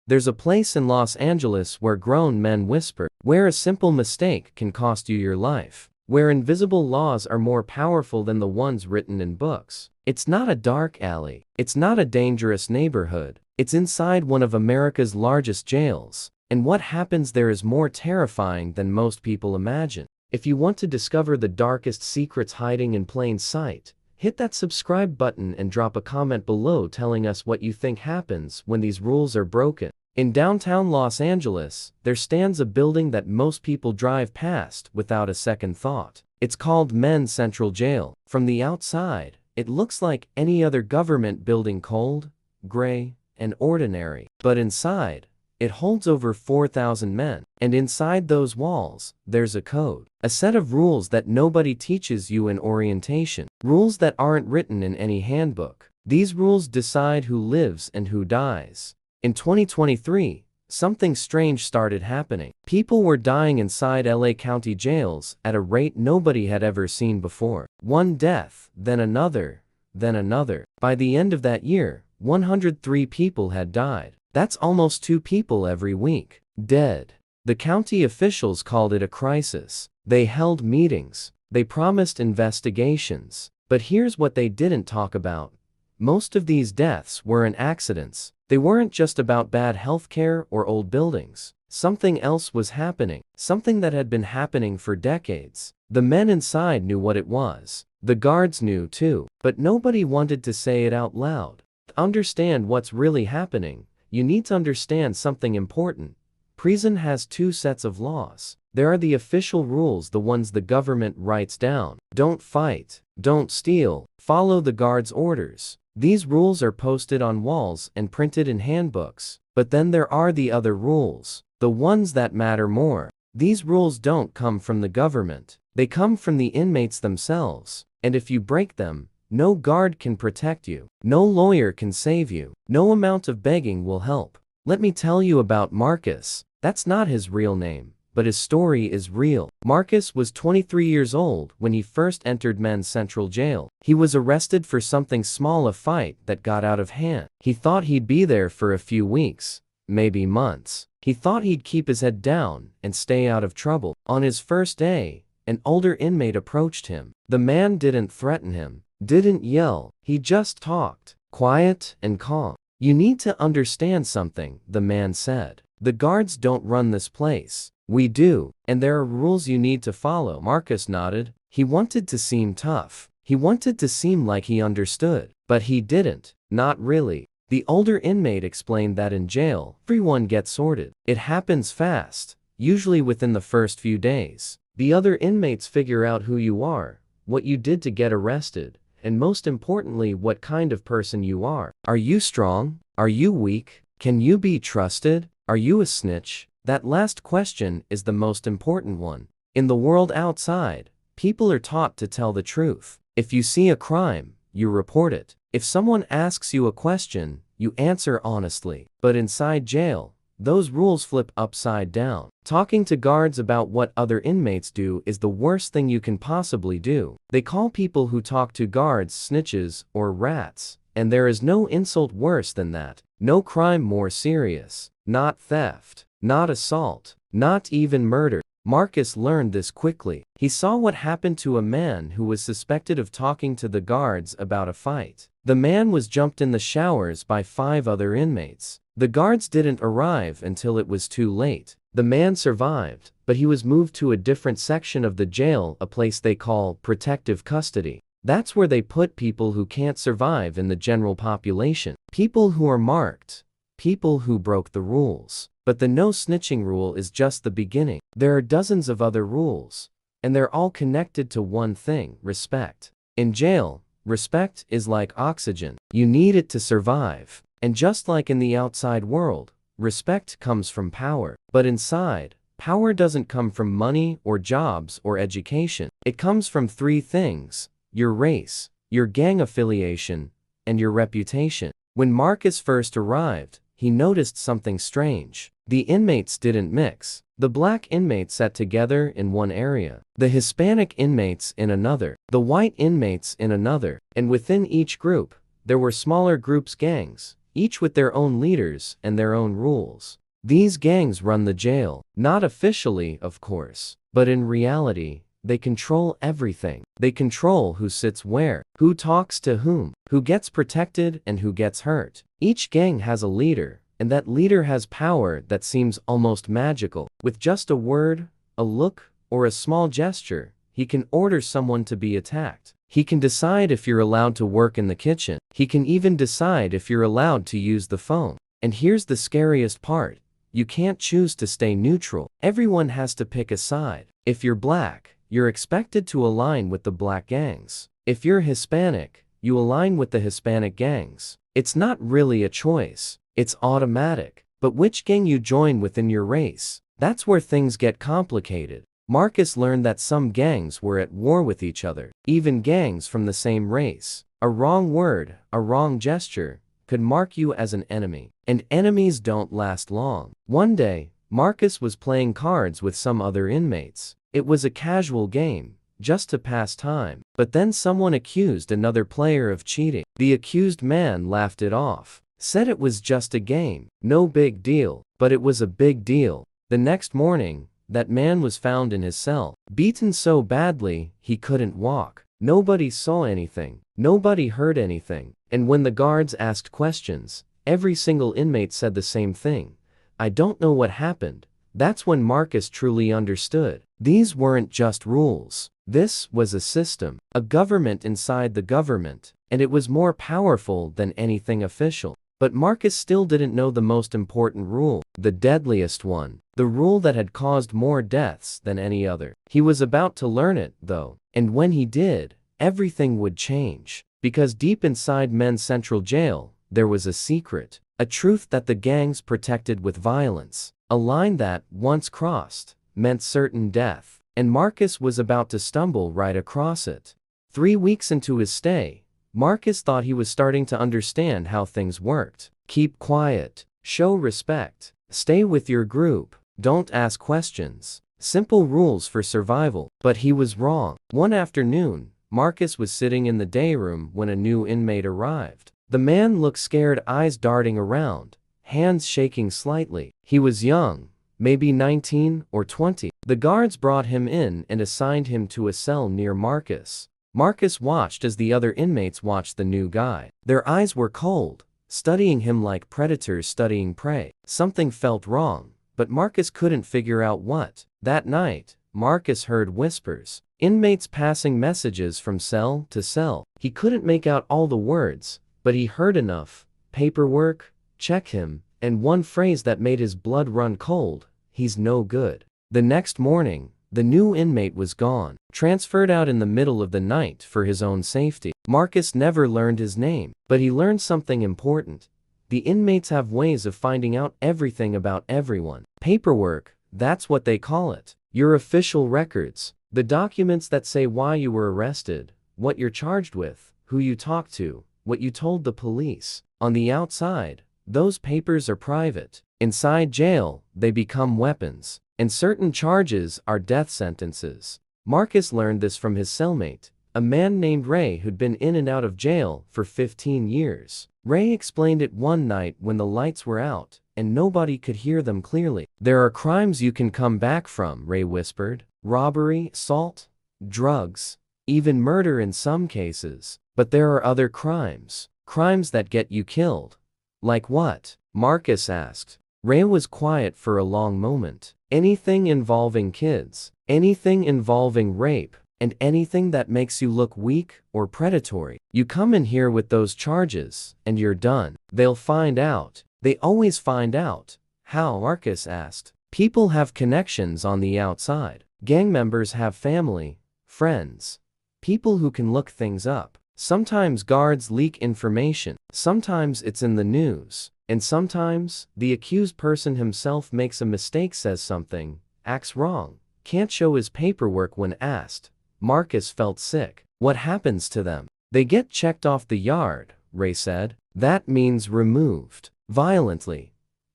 There's a place in Los Angeles where grown men whisper, where a simple mistake can cost you your life, where invisible laws are more powerful than the ones written in books. It's not a dark alley. It's not a dangerous neighborhood. It's inside one of America's largest jails. And what happens there is more terrifying than most people imagine. If you want to discover the darkest secrets hiding in plain sight, hit that subscribe button and drop a comment below telling us what you think happens when these rules are broken. In downtown Los Angeles, there stands a building that most people drive past without a second thought. It's called Men's Central Jail. From the outside, it looks like any other government building, cold, gray, and ordinary. But inside, it holds over 4,000 men. And inside those walls, there's a code. A set of rules that nobody teaches you in orientation. Rules that aren't written in any handbook. These rules decide who lives and who dies. In 2023, something strange started happening. People were dying inside LA County jails at a rate nobody had ever seen before. One death, then another, then another. By the end of that year, 103 people had died. That's almost 2 people every week. Dead. The county officials called it a crisis. They held meetings. They promised investigations. But here's what they didn't talk about. Most of these deaths weren't accidents. They weren't just about bad healthcare or old buildings. Something else was happening. Something that had been happening for decades. The men inside knew what it was. The guards knew too. But nobody wanted to say it out loud. To understand what's really happening, you need to understand something important. Prison has 2 sets of laws. There are the official rules, the ones the government writes down. Don't fight. Don't steal. Follow the guards' orders. These rules are posted on walls and printed in handbooks. But then there are the other rules, the ones that matter more. These rules don't come from the government. They come from the inmates themselves. And if you break them, no guard can protect you. No lawyer can save you. No amount of begging will help. Let me tell you about Marcus. That's not his real name, but his story is real. Marcus was 23 years old when he first entered Men's Central Jail. He was arrested for something small, a fight that got out of hand. He thought he'd be there for a few weeks, maybe months. He thought he'd keep his head down and stay out of trouble. On his first day, an older inmate approached him. The man didn't threaten him, didn't yell. He just talked, quiet and calm. "You need to understand something," the man said. "The guards don't run this place. We do, and there are rules you need to follow." Marcus nodded. He wanted to seem tough. He wanted to seem like he understood. But he didn't. Not really. The older inmate explained that in jail, everyone gets sorted. It happens fast, usually within the first few days. The other inmates figure out who you are, what you did to get arrested, and most importantly, what kind of person you are. Are you strong? Are you weak? Can you be trusted? Are you a snitch? That last question is the most important one. In the world outside, people are taught to tell the truth. If you see a crime, you report it. If someone asks you a question, you answer honestly. But inside jail, those rules flip upside down. Talking to guards about what other inmates do is the worst thing you can possibly do. They call people who talk to guards snitches or rats. And there is no insult worse than that. No crime more serious. Not theft. Not assault. Not even murder. Marcus learned this quickly. He saw what happened to a man who was suspected of talking to the guards about a fight. The man was jumped in the showers by 5 other inmates. The guards didn't arrive until it was too late. The man survived, but he was moved to a different section of the jail, a place they call protective custody. That's where they put people who can't survive in the general population. People who are marked. People who broke the rules. But the no snitching rule is just the beginning. There are dozens of other rules, and they're all connected to one thing: respect. In jail, respect is like oxygen. You need it to survive. And just like in the outside world, respect comes from power. But inside, power doesn't come from money or jobs or education. It comes from 3 things: your race, your gang affiliation, and your reputation. When Marcus first arrived, he noticed something strange. The inmates didn't mix. The black inmates sat together in one area, the Hispanic inmates in another, the white inmates in another, and within each group, there were smaller groups, gangs, each with their own leaders and their own rules. These gangs run the jail, not officially, of course, but in reality, they control everything. They control who sits where, who talks to whom, who gets protected and who gets hurt. Each gang has a leader, and that leader has power that seems almost magical. With just a word, a look, or a small gesture, he can order someone to be attacked. He can decide if you're allowed to work in the kitchen. He can even decide if you're allowed to use the phone. And here's the scariest part. You can't choose to stay neutral. Everyone has to pick a side. If you're black, you're expected to align with the black gangs. If you're Hispanic, you align with the Hispanic gangs. It's not really a choice. It's automatic. But which gang you join within your race? That's where things get complicated. Marcus learned that some gangs were at war with each other, even gangs from the same race. A wrong word, a wrong gesture, could mark you as an enemy. And enemies don't last long. One day, Marcus was playing cards with some other inmates. It was a casual game, just to pass time. But then someone accused another player of cheating. The accused man laughed it off, said it was just a game, no big deal. But it was a big deal. The next morning, that man was found in his cell, beaten so badly he couldn't walk. Nobody saw anything. Nobody heard anything. And when the guards asked questions, every single inmate said the same thing. I don't know what happened. That's when Marcus truly understood. These weren't just rules. This was a system, a government inside the government, and it was more powerful than anything official. But Marcus still didn't know the most important rule, the deadliest one, the rule that had caused more deaths than any other. He was about to learn it, though, and when he did, everything would change. Because deep inside Men's Central Jail, there was a secret, a truth that the gangs protected with violence, a line that, once crossed, meant certain death, and Marcus was about to stumble right across it. 3 weeks into his stay, Marcus thought he was starting to understand how things worked. Keep quiet, show respect, stay with your group, don't ask questions. Simple rules for survival. But he was wrong. One afternoon, Marcus was sitting in the day room when a new inmate arrived. The man looked scared, eyes darting around, hands shaking slightly. He was young, maybe 19 or 20. The guards brought him in and assigned him to a cell near Marcus. Marcus watched as the other inmates watched the new guy. Their eyes were cold, studying him like predators studying prey. Something felt wrong, but Marcus couldn't figure out what. That night, Marcus heard whispers, inmates passing messages from cell to cell. He couldn't make out all the words, but he heard enough. Paperwork, check him, and one phrase that made his blood run cold, he's no good. The next morning, the new inmate was gone, transferred out in the middle of the night for his own safety. Marcus never learned his name, but he learned something important. The inmates have ways of finding out everything about everyone. Paperwork, that's what they call it. Your official records, the documents that say why you were arrested, what you're charged with, who you talked to, what you told the police. On the outside, those papers are private. Inside jail, they become weapons. And certain charges are death sentences. Marcus learned this from his cellmate, a man named Ray who'd been in and out of jail for 15 years. Ray explained it one night when the lights were out, and nobody could hear them clearly. There are crimes you can come back from, Ray whispered. Robbery, assault, drugs, even murder in some cases. But there are other crimes. Crimes that get you killed. Like what? Marcus asked. Ray was quiet for a long moment. Anything involving kids, anything involving rape, and anything that makes you look weak or predatory. You come in here with those charges, and you're done. They'll find out. They always find out. How? Marcus asked. People have connections on the outside. Gang members have family, friends, people who can look things up. Sometimes guards leak information. Sometimes it's in the news. And sometimes, the accused person himself makes a mistake, says something, acts wrong, can't show his paperwork when asked. Marcus felt sick. What happens to them? They get checked off the yard, Ray said. That means removed. Violently.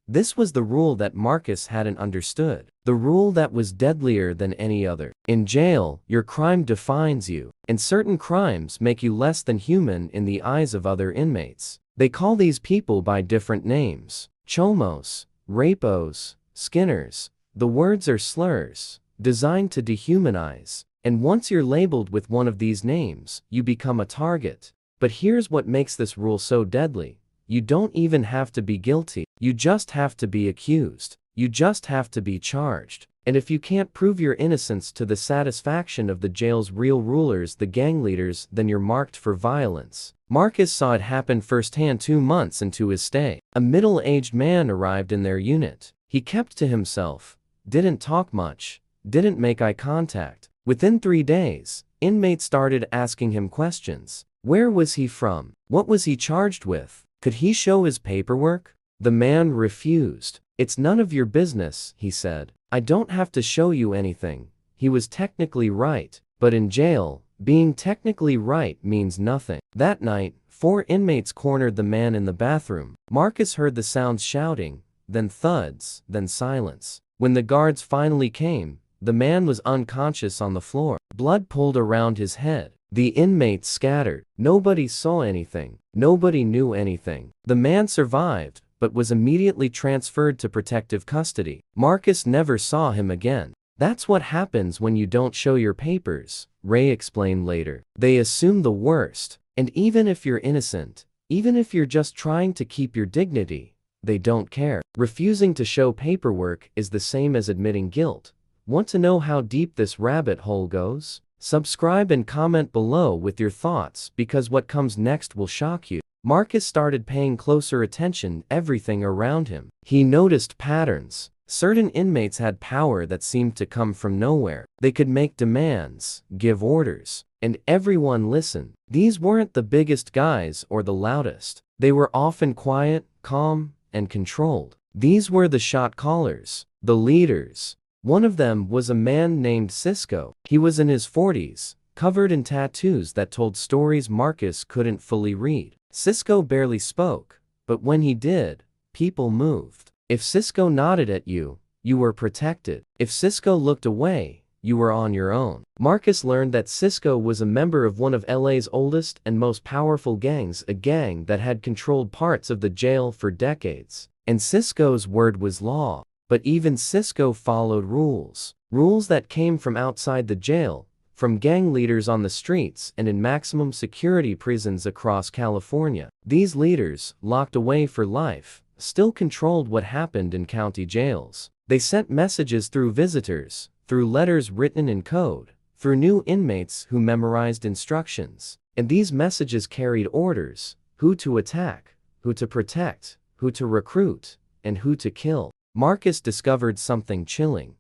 This was the rule that Marcus hadn't understood. The rule that was deadlier than any other. In jail, your crime defines you, and certain crimes make you less than human in the eyes of other inmates. They call these people by different names: chomos, rapos, skinners. The words are slurs, designed to dehumanize. And once you're labeled with one of these names, you become a target. But here's what makes this rule so deadly. You don't even have to be guilty. You just have to be accused. You just have to be charged. And if you can't prove your innocence to the satisfaction of the jail's real rulers, the gang leaders, then you're marked for violence. Marcus saw it happen firsthand 2 months into his stay. A middle-aged man arrived in their unit. He kept to himself, didn't talk much, didn't make eye contact. Within 3 days, inmates started asking him questions. Where was he from? What was he charged with? Could he show his paperwork? The man refused. It's none of your business, he said. I don't have to show you anything. He was technically right, but in jail, being technically right means nothing. That night, 4 inmates cornered the man in the bathroom. Marcus heard the sounds: shouting, then thuds, then silence. When the guards finally came, the man was unconscious on the floor. Blood pooled around his head. The inmates scattered. Nobody saw anything. Nobody knew anything. The man survived, but was immediately transferred to protective custody. Marcus never saw him again. That's what happens when you don't show your papers, Ray explained later. They assume the worst. And even if you're innocent, even if you're just trying to keep your dignity, they don't care. Refusing to show paperwork is the same as admitting guilt. Want to know how deep this rabbit hole goes? Subscribe and comment below with your thoughts, because what comes next will shock you. Marcus started paying closer attention to everything around him. He noticed patterns. Certain inmates had power that seemed to come from nowhere. They could make demands, give orders, and everyone listened. These weren't the biggest guys or the loudest. They were often quiet, calm, and controlled. These were the shot callers, the leaders. One of them was a man named Cisco. He was in his 40s, covered in tattoos that told stories Marcus couldn't fully read. Cisco barely spoke, but when he did, people moved. If Cisco nodded at you, you were protected. If Cisco looked away, you were on your own. Marcus learned that Cisco was a member of one of LA's oldest and most powerful gangs, a gang that had controlled parts of the jail for decades. And Cisco's word was law. But even Cisco followed rules. Rules that came from outside the jail, from gang leaders on the streets and in maximum security prisons across California. These leaders, locked away for life, still controlled what happened in county jails. They sent messages through visitors, through letters written in code, through new inmates who memorized instructions. And these messages carried orders: who to attack, who to protect, who to recruit, and who to kill. Marcus discovered something chilling.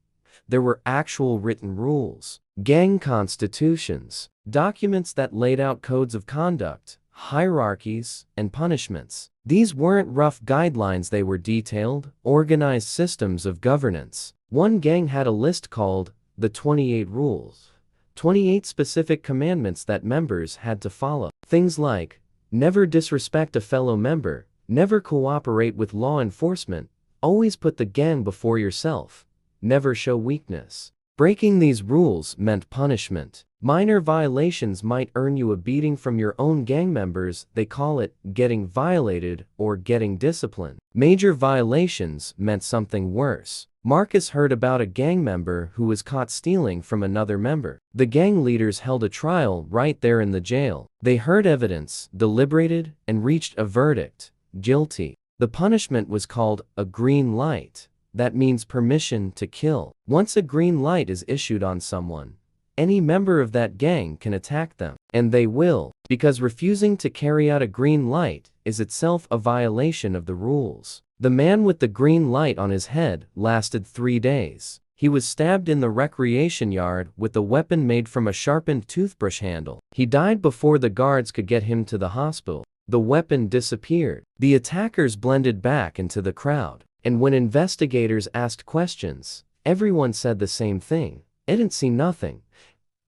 There were actual written rules, gang constitutions, documents that laid out codes of conduct, hierarchies, and punishments. These weren't rough guidelines, they were detailed, organized systems of governance. One gang had a list called the 28 Rules, 28 specific commandments that members had to follow. Things like, never disrespect a fellow member, never cooperate with law enforcement, always put the gang before yourself, never show weakness. Breaking these rules meant punishment. Minor violations might earn you a beating from your own gang members. They call it getting violated or getting disciplined. Major violations meant something worse. Marcus heard about a gang member who was caught stealing from another member. The gang leaders held a trial right there in the jail. They heard evidence, deliberated, and reached a verdict: guilty. The punishment was called a green light. That means permission to kill. Once a green light is issued on someone, any member of that gang can attack them. And they will, because refusing to carry out a green light is itself a violation of the rules. The man with the green light on his head lasted 3 days. He was stabbed in the recreation yard with a weapon made from a sharpened toothbrush handle. He died before the guards could get him to the hospital. The weapon disappeared. The attackers blended back into the crowd. And when investigators asked questions, everyone said the same thing: I didn't see nothing.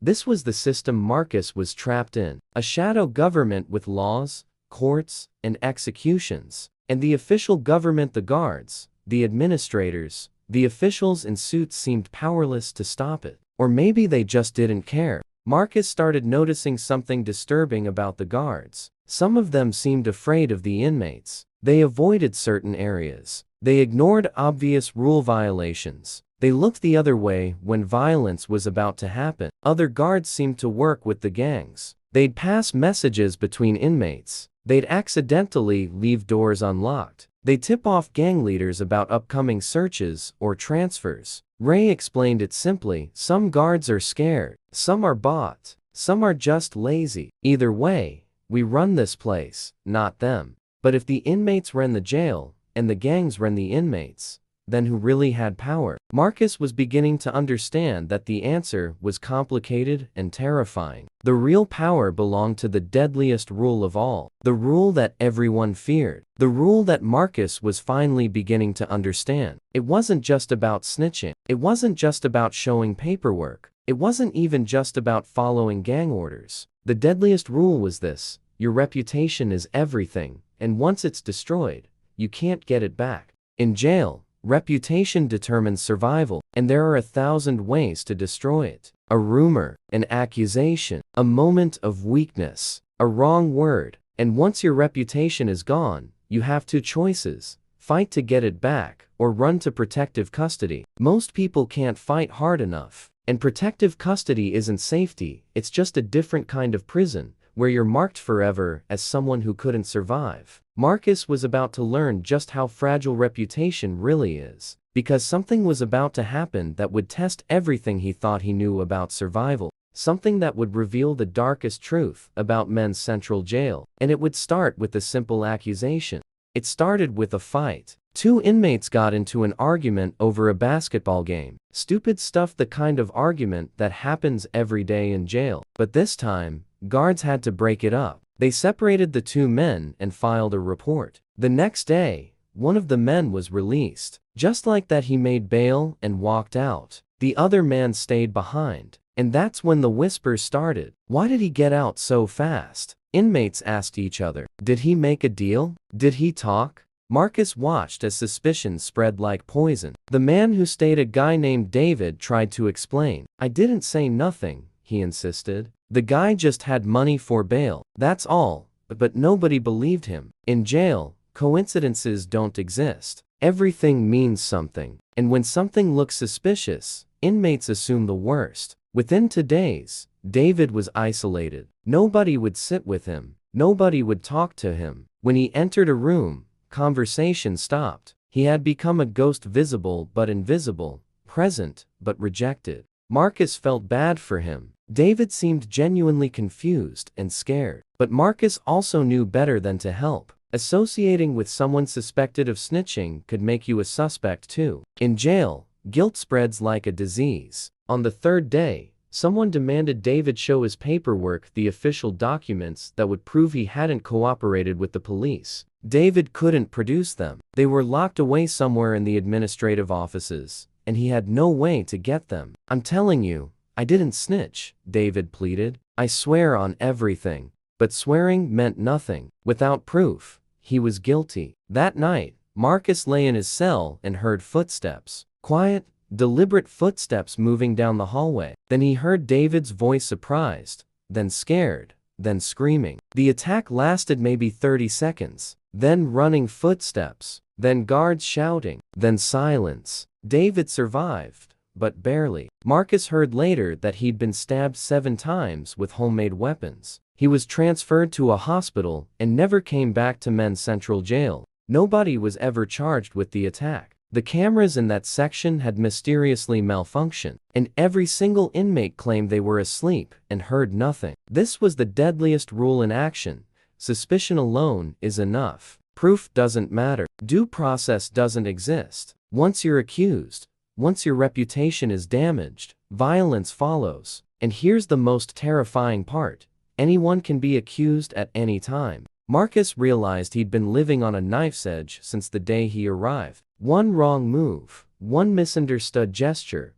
This was the system Marcus was trapped in. A shadow government with laws, courts, and executions. And the official government, the guards, the administrators, the officials in suits, seemed powerless to stop it. Or maybe they just didn't care. Marcus started noticing something disturbing about the guards. Some of them seemed afraid of the inmates. They avoided certain areas. They ignored obvious rule violations. They looked the other way when violence was about to happen. Other guards seemed to work with the gangs. They'd pass messages between inmates. They'd accidentally leave doors unlocked. They'd tip off gang leaders about upcoming searches or transfers. Ray explained it simply. Some guards are scared. Some are bought. Some are just lazy. Either way, we run this place, not them. But if the inmates ran the jail, and the gangs ran the inmates, then who really had power? Marcus was beginning to understand that the answer was complicated and terrifying. The real power belonged to the deadliest rule of all. The rule that everyone feared. The rule that Marcus was finally beginning to understand. It wasn't just about snitching. It wasn't just about showing paperwork. It wasn't even just about following gang orders. The deadliest rule was this: your reputation is everything, and once it's destroyed, you can't get it back. In jail, reputation determines survival, and there are 1,000 ways to destroy it. A rumor, an accusation, a moment of weakness, a wrong word. And once your reputation is gone, you have two choices: fight to get it back, or run to protective custody. Most people can't fight hard enough. And protective custody isn't safety, it's just a different kind of prison, where you're marked forever as someone who couldn't survive. Marcus was about to learn just how fragile reputation really is, because something was about to happen that would test everything he thought he knew about survival. Something that would reveal the darkest truth about men's central jail. And it would start with a simple accusation. It started with a fight. Two inmates got into an argument over a basketball game. Stupid stuff, the kind of argument that happens every day in jail. But this time, guards had to break it up. They separated the two men and filed a report. The next day, one of the men was released. Just like that, he made bail and walked out. The other man stayed behind. And that's when the whispers started. Why did he get out so fast? Inmates asked each other. Did he make a deal? Did he talk? Marcus watched as suspicion spread like poison. The man who stayed, a guy named David, tried to explain. I didn't say nothing, he insisted. The guy just had money for bail. That's all. But nobody believed him. In jail, coincidences don't exist. Everything means something. And when something looks suspicious, inmates assume the worst. Within 2 days, David was isolated. Nobody would sit with him. Nobody would talk to him. When he entered a room, conversation stopped. He had become a ghost, visible but invisible, present but rejected. Marcus felt bad for him. David seemed genuinely confused and scared. But Marcus also knew better than to help. Associating with someone suspected of snitching could make you a suspect too. In jail, guilt spreads like a disease. On the 3rd day, someone demanded David show his paperwork, the official documents that would prove he hadn't cooperated with the police. David couldn't produce them. They were locked away somewhere in the administrative offices, and he had no way to get them. I'm telling you, I didn't snitch, David pleaded. I swear on everything. But swearing meant nothing. Without proof, he was guilty. That night, Marcus lay in his cell and heard footsteps. Quiet, deliberate footsteps moving down the hallway. Then he heard David's voice, surprised, then scared, then screaming. The attack lasted maybe 30 seconds. Then running footsteps. Then guards shouting. Then silence. David survived, but barely. Marcus heard later that he'd been stabbed 7 times with homemade weapons. He was transferred to a hospital and never came back to men's central jail. Nobody was ever charged with the attack. The cameras in that section had mysteriously malfunctioned, and every single inmate claimed they were asleep and heard nothing. This was the deadliest rule in action. Suspicion alone is enough. Proof doesn't matter. Due process doesn't exist. Once you're accused, once your reputation is damaged, violence follows. And here's the most terrifying part. Anyone can be accused at any time. Marcus realized he'd been living on a knife's edge since the day he arrived. One wrong move, one misunderstood gesture,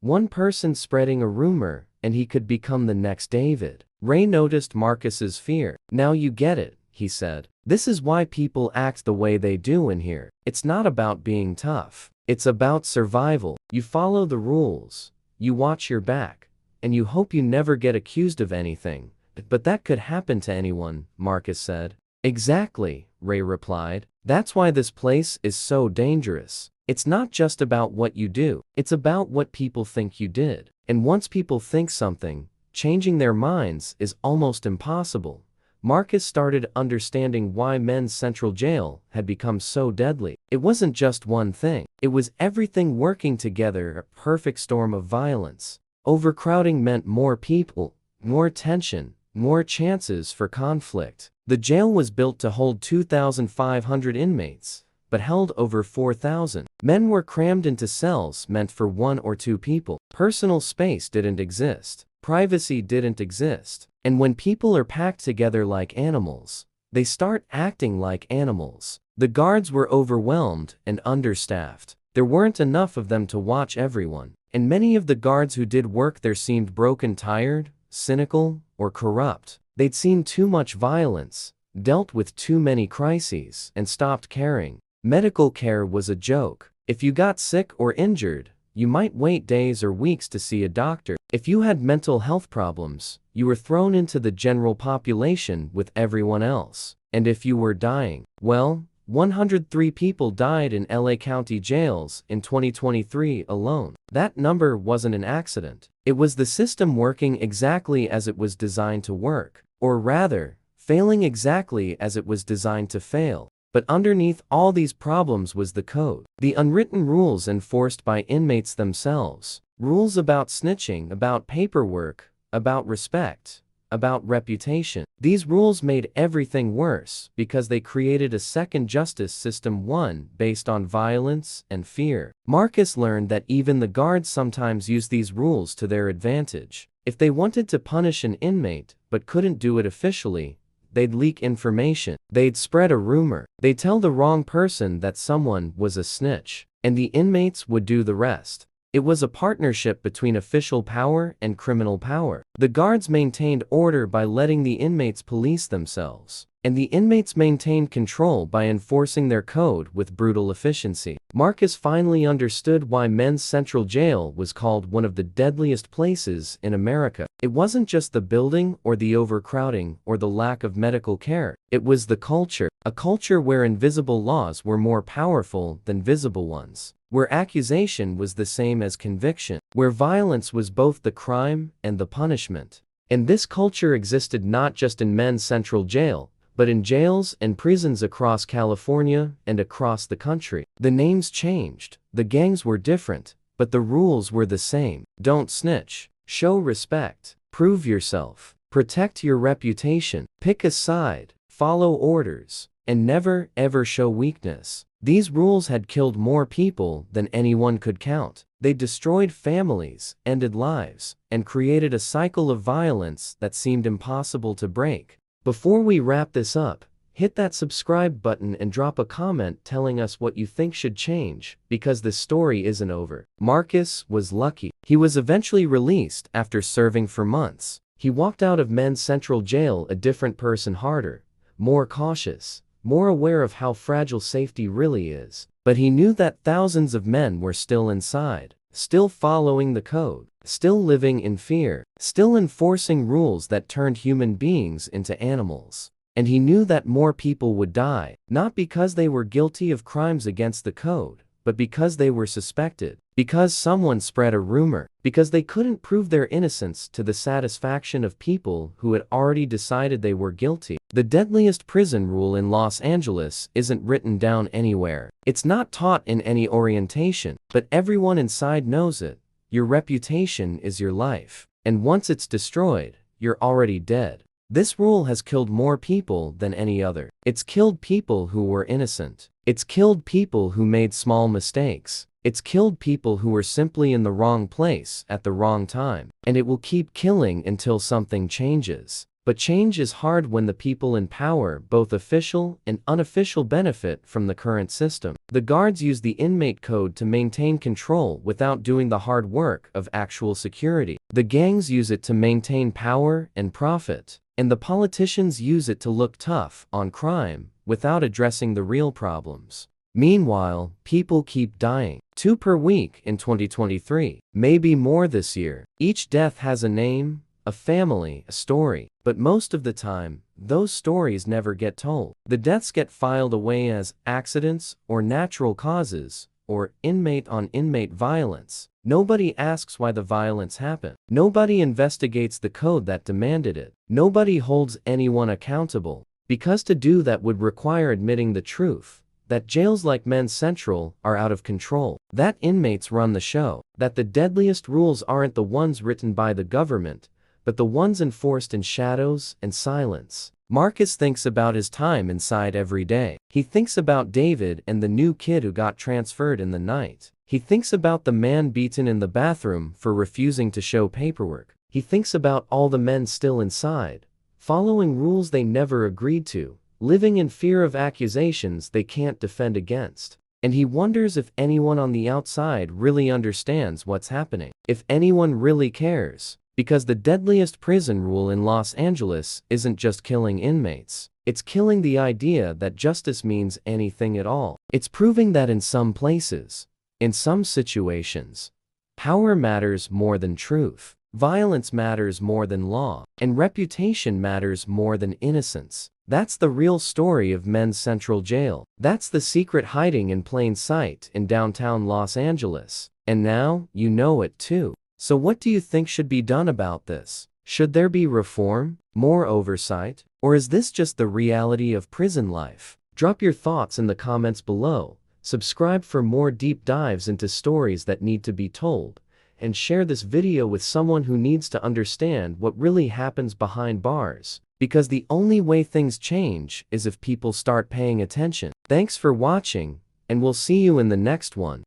one person spreading a rumor, and he could become the next David. Ray noticed Marcus's fear. Now you get it, he said. This is why people act the way they do in here. It's not about being tough. It's about survival. You follow the rules, you watch your back, and you hope you never get accused of anything, But that could happen to anyone, Marcus said. Exactly, Ray replied. That's why this place is so dangerous. It's not just about what you do, it's about what people think you did. And once people think something, changing their minds is almost impossible. Marcus started understanding why men's central jail had become so deadly. It wasn't just one thing. It was everything working together, a perfect storm of violence. Overcrowding meant more people, more tension, more chances for conflict. The jail was built to hold 2,500 inmates, but held over 4,000. Men were crammed into cells meant for 1 or 2 people. Personal space didn't exist. Privacy didn't exist. And when people are packed together like animals, they start acting like animals. The guards were overwhelmed and understaffed. There weren't enough of them to watch everyone. And many of the guards who did work there seemed broken, tired, cynical, or corrupt. They'd seen too much violence, dealt with too many crises, and stopped caring. Medical care was a joke. If you got sick or injured, you might wait days or weeks to see a doctor. If you had mental health problems, you were thrown into the general population with everyone else. And if you were dying, well, 103 people died in LA County jails in 2023 alone. That number wasn't an accident. It was the system working exactly as it was designed to work, or rather, failing exactly as it was designed to fail. But underneath all these problems was the code. The unwritten rules enforced by inmates themselves. Rules about snitching, about paperwork, about respect, about reputation. These rules made everything worse because they created a second justice system, one based on violence and fear. Marcus learned that even the guards sometimes used these rules to their advantage. If they wanted to punish an inmate but couldn't do it officially, they'd leak information. They'd spread a rumor. They'd tell the wrong person that someone was a snitch, and the inmates would do the rest. It was a partnership between official power and criminal power. The guards maintained order by letting the inmates police themselves, and the inmates maintained control by enforcing their code with brutal efficiency. Marcus finally understood why men's central jail was called one of the deadliest places in America. It wasn't just the building or the overcrowding or the lack of medical care. It was the culture, a culture where invisible laws were more powerful than visible ones, where accusation was the same as conviction, where violence was both the crime and the punishment. And this culture existed not just in men's central jail, but in jails and prisons across California and across the country. The names changed, the gangs were different, but the rules were the same. Don't snitch, show respect, prove yourself, protect your reputation, pick a side, follow orders, and never ever show weakness. These rules had killed more people than anyone could count. They destroyed families, ended lives, and created a cycle of violence that seemed impossible to break. Before we wrap this up, hit that subscribe button and drop a comment telling us what you think should change, because this story isn't over. Marcus was lucky. He was eventually released after serving for months. He walked out of men's central jail a different person, harder, more cautious, more aware of how fragile safety really is. But he knew that thousands of men were still inside, still following the code, still living in fear, still enforcing rules that turned human beings into animals. And he knew that more people would die, not because they were guilty of crimes against the code, but because they were suspected, because someone spread a rumor, because they couldn't prove their innocence to the satisfaction of people who had already decided they were guilty. The deadliest prison rule in Los Angeles isn't written down anywhere. It's not taught in any orientation, but everyone inside knows it. Your reputation is your life, and once it's destroyed, you're already dead. This rule has killed more people than any other. It's killed people who were innocent. It's killed people who made small mistakes. It's killed people who were simply in the wrong place at the wrong time. And it will keep killing until something changes. But change is hard when the people in power, both official and unofficial, benefit from the current system. The guards use the inmate code to maintain control without doing the hard work of actual security. The gangs use it to maintain power and profit. And the politicians use it to look tough on crime without addressing the real problems. Meanwhile, people keep dying. 2 per week in 2023, maybe more this year. Each death has a name, a family, a story. But most of the time, those stories never get told. The deaths get filed away as accidents or natural causes, or inmate-on-inmate violence. Nobody asks why the violence happened. Nobody investigates the code that demanded it. Nobody holds anyone accountable, because to do that would require admitting the truth, that jails like Men's Central are out of control, that inmates run the show, that the deadliest rules aren't the ones written by the government, but the ones enforced in shadows and silence. Marcus thinks about his time inside every day. He thinks about David and the new kid who got transferred in the night. He thinks about the man beaten in the bathroom for refusing to show paperwork. He thinks about all the men still inside, following rules they never agreed to, living in fear of accusations they can't defend against. And he wonders if anyone on the outside really understands what's happening. If anyone really cares. Because the deadliest prison rule in Los Angeles isn't just killing inmates. It's killing the idea that justice means anything at all. It's proving that in some places, in some situations, power matters more than truth. Violence matters more than law. And reputation matters more than innocence. That's the real story of Men's Central Jail. That's the secret hiding in plain sight in downtown Los Angeles. And now, you know it too. So what do you think should be done about this? Should there be reform, more oversight, or is this just the reality of prison life? Drop your thoughts in the comments below, subscribe for more deep dives into stories that need to be told, and share this video with someone who needs to understand what really happens behind bars, because the only way things change is if people start paying attention. Thanks for watching, and we'll see you in the next one.